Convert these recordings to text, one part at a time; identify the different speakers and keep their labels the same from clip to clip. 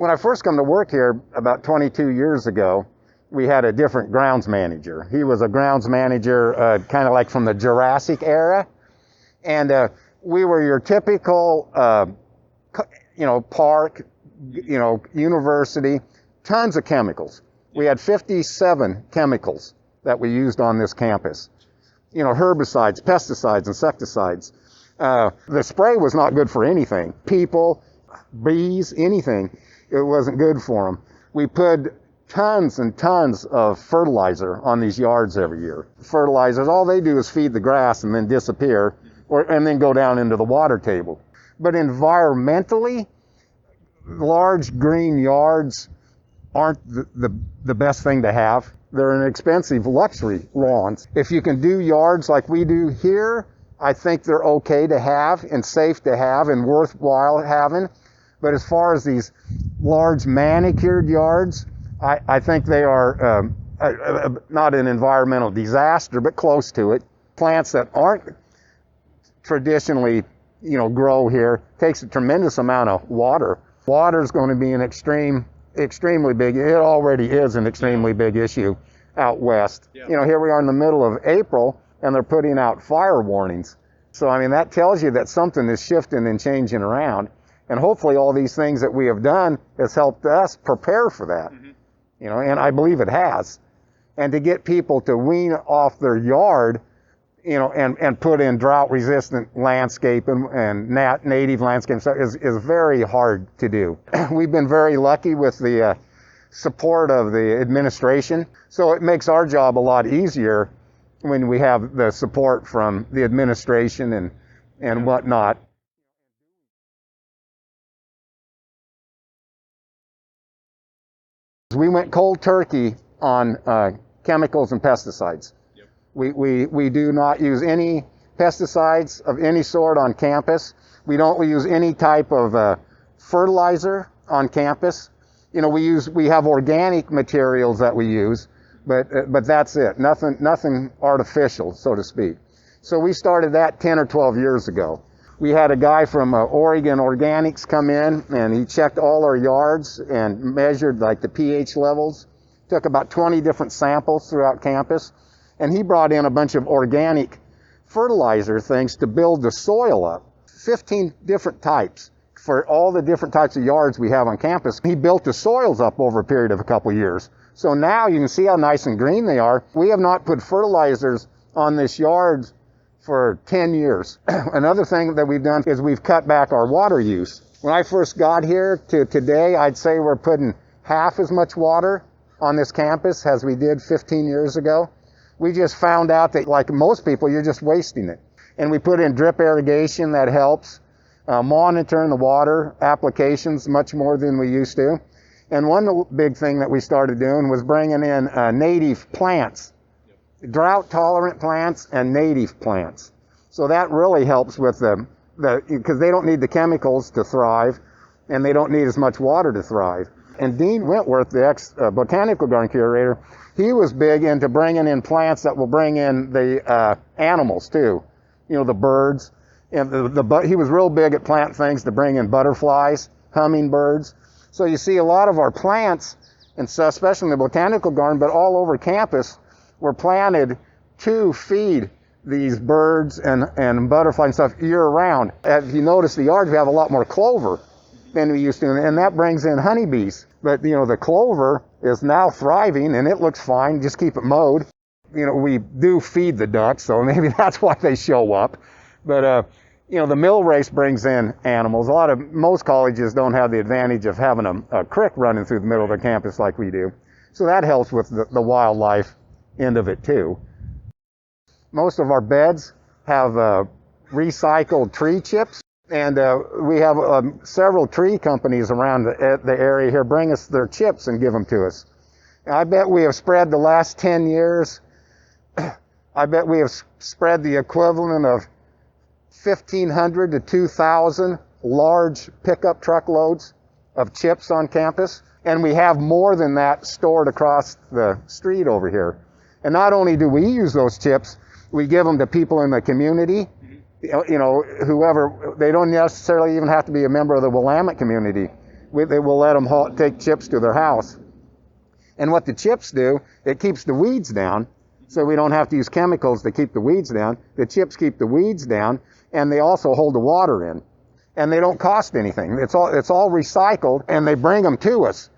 Speaker 1: When I first come to work here about 22 years ago, we had a different grounds manager. He was a grounds manager kind of like from the Jurassic era. And we were your typical, park, university, tons of chemicals. We had 57 chemicals that we used on this campus. Herbicides, pesticides, insecticides. The spray was not good for anything. People, bees, anything. It wasn't good for them. We put tons and tons of fertilizer on these yards every year. Fertilizers, all they do is feed the grass and then disappear, and then go down into the water table. But environmentally, large green yards aren't the best thing to have. They're an expensive luxury lawns. If you can do yards like we do here, I think they're okay to have and safe to have and worthwhile having. But as far as these large manicured yards, I think they are not an environmental disaster, but close to it. Plants that aren't traditionally, grow here takes a tremendous amount of water. Water is going to be an extremely big, it already is an extremely big issue out west. Yeah. Here we are in the middle of April and they're putting out fire warnings. So, that tells you that something is shifting and changing around. And hopefully all these things that we have done has helped us prepare for that. Mm-hmm. And I believe it has. And to get people to wean off their yard, and put in drought-resistant landscape and native landscape stuff is very hard to do. We've been very lucky with the support of the administration, so it makes our job a lot easier when we have the support from the administration and whatnot. We went cold turkey on chemicals and pesticides. We do not use any pesticides of any sort on campus. We don't use any type of fertilizer on campus. We have organic materials that we use, but that's it. Nothing artificial, so to speak. So we started that 10 or 12 years ago. We had a guy from Oregon Organics come in, and he checked all our yards and measured like the pH levels. Took about 20 different samples throughout campus. And he brought in a bunch of organic fertilizer things to build the soil up. 15 different types for all the different types of yards we have on campus. He built the soils up over a period of a couple of years. So now you can see how nice and green they are. We have not put fertilizers on this yard for 10 years. Another thing that we've done is we've cut back our water use. When I first got here to today, I'd say we're putting half as much water on this campus as we did 15 years ago. We just found out that, like most people, you're just wasting it. And we put in drip irrigation that helps, monitoring the water applications much more than we used to. And one big thing that we started doing was bringing in native plants, drought-tolerant plants and native plants. So that really helps with because they don't need the chemicals to thrive, and they don't need as much water to thrive. And Dean Wentworth, the ex-botanical garden curator, he was big into bringing in plants that will bring in the animals too, the birds. And he was real big at plant things to bring in butterflies, hummingbirds. So you see a lot of our plants, and so especially in the botanical garden, but all over campus, were planted to feed these birds and butterflies and stuff year round. If you notice the yards, we have a lot more clover than we used to, and that brings in honeybees. But, the clover is now thriving, and it looks fine. Just keep it mowed. We do feed the ducks, so maybe that's why they show up. But, the mill race brings in animals. Most colleges don't have the advantage of having a creek running through the middle of their campus like we do. So that helps with the wildlife end of it, too. Most of our beds have recycled tree chips. And we have several tree companies around the area here bring us their chips and give them to us. I bet we have spread the last 10 years, I bet we have spread the equivalent of 1,500 to 2,000 large pickup truckloads of chips on campus. And we have more than that stored across the street over here. And not only do we use those chips, we give them to people in the community. Whoever, they don't necessarily even have to be a member of the Willamette community. they will let them take chips to their house. And what the chips do, it keeps the weeds down, so we don't have to use chemicals to keep the weeds down. The chips keep the weeds down, and they also hold the water in. And they don't cost anything. It's all recycled, and they bring them to us.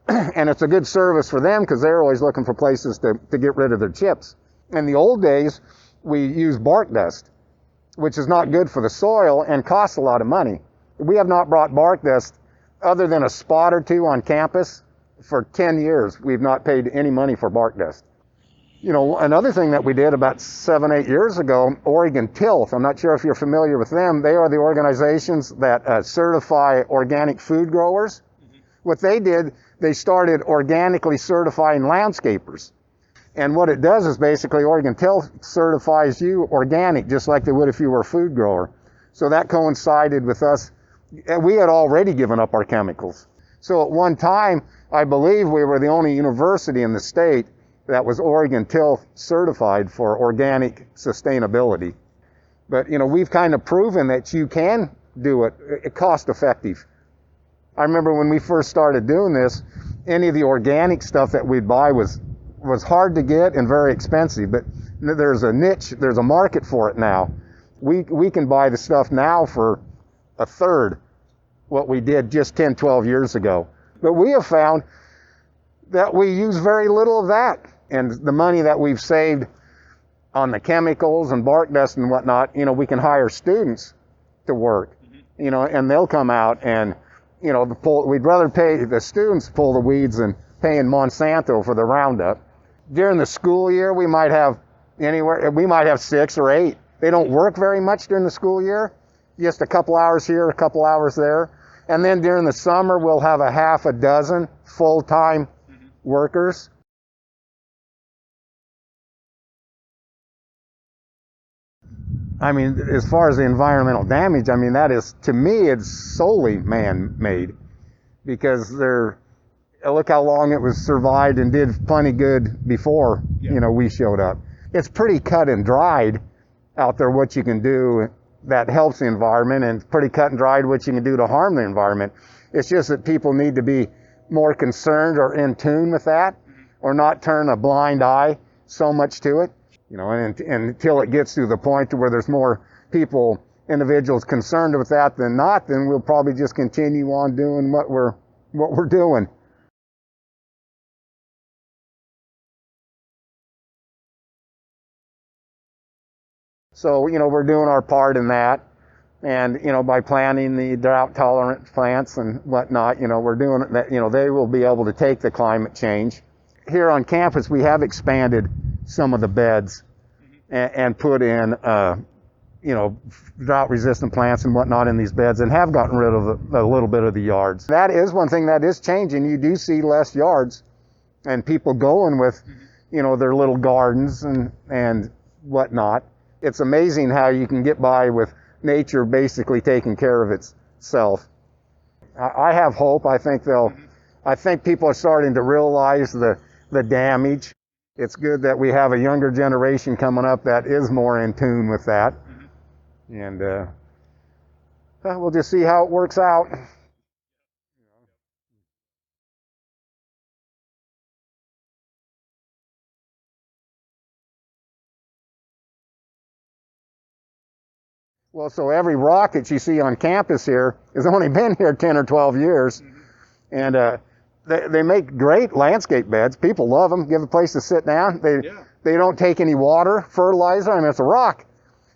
Speaker 1: And it's a good service for them because they're always looking for places to get rid of their chips. In the old days, we used Barkdust, which is not good for the soil and costs a lot of money. We have not brought Barkdust other than a spot or two on campus. For 10 years, we've not paid any money for Barkdust. You know, another thing that we did about 7, 8 years ago, Oregon Tilth, I'm not sure if you're familiar with them. They are the organizations that certify organic food growers. What they did, they started organically certifying landscapers. And what it does is basically Oregon Tilth certifies you organic, just like they would if you were a food grower. So that coincided with us. We had already given up our chemicals. So at one time, I believe we were the only university in the state that was Oregon Tilth certified for organic sustainability. But, you know, we've kind of proven that you can do it cost effective. I remember when we first started doing this, any of the organic stuff that we'd buy was hard to get and very expensive, but there's a niche, there's a market for it now. We can buy the stuff now for a third what we did just 10, 12 years ago. But we have found that we use very little of that. And the money that we've saved on the chemicals and Barkdust and whatnot, you know, we can hire students to work, you know, and they'll come out and, you know, we'd rather pay the students pull the weeds than paying Monsanto for the Roundup. During the school year, we might have 6 or 8. They don't work very much during the school year, just a couple hours here, a couple hours there. And then during the summer, we'll have a half a dozen full-time workers. I mean, as far as the environmental damage, I mean, that is, to me, it's solely man-made, because look how long it was survived and did plenty good before, you know, we showed up. It's pretty cut and dried out there what you can do that helps the environment, and it's pretty cut and dried what you can do to harm the environment. It's just that people need to be more concerned or in tune with that, or not turn a blind eye so much to it. You know, and until it gets to the point to where there's more individuals concerned with that than not, then we'll probably just continue on doing what we're doing. So, you know, we're doing our part in that. And, you know, by planting the drought-tolerant plants and whatnot, you know, we're doing that, you know, they will be able to take the climate change. Here on campus, we have expanded some of the beds and put in, you know, drought-resistant plants and whatnot in these beds, and have gotten rid of a little bit of the yards. That is one thing that is changing. You do see less yards and people going with, you know, their little gardens and whatnot. It's amazing how you can get by with nature basically taking care of itself. I have hope. I think people are starting to realize the damage. It's good that we have a younger generation coming up that is more in tune with that. And we'll just see how it works out. Well, so every rock that you see on campus here has only been here 10 or 12 years. And they make great landscape beds. People love them, give a place to sit down. They don't take any water, fertilizer. I mean, it's a rock.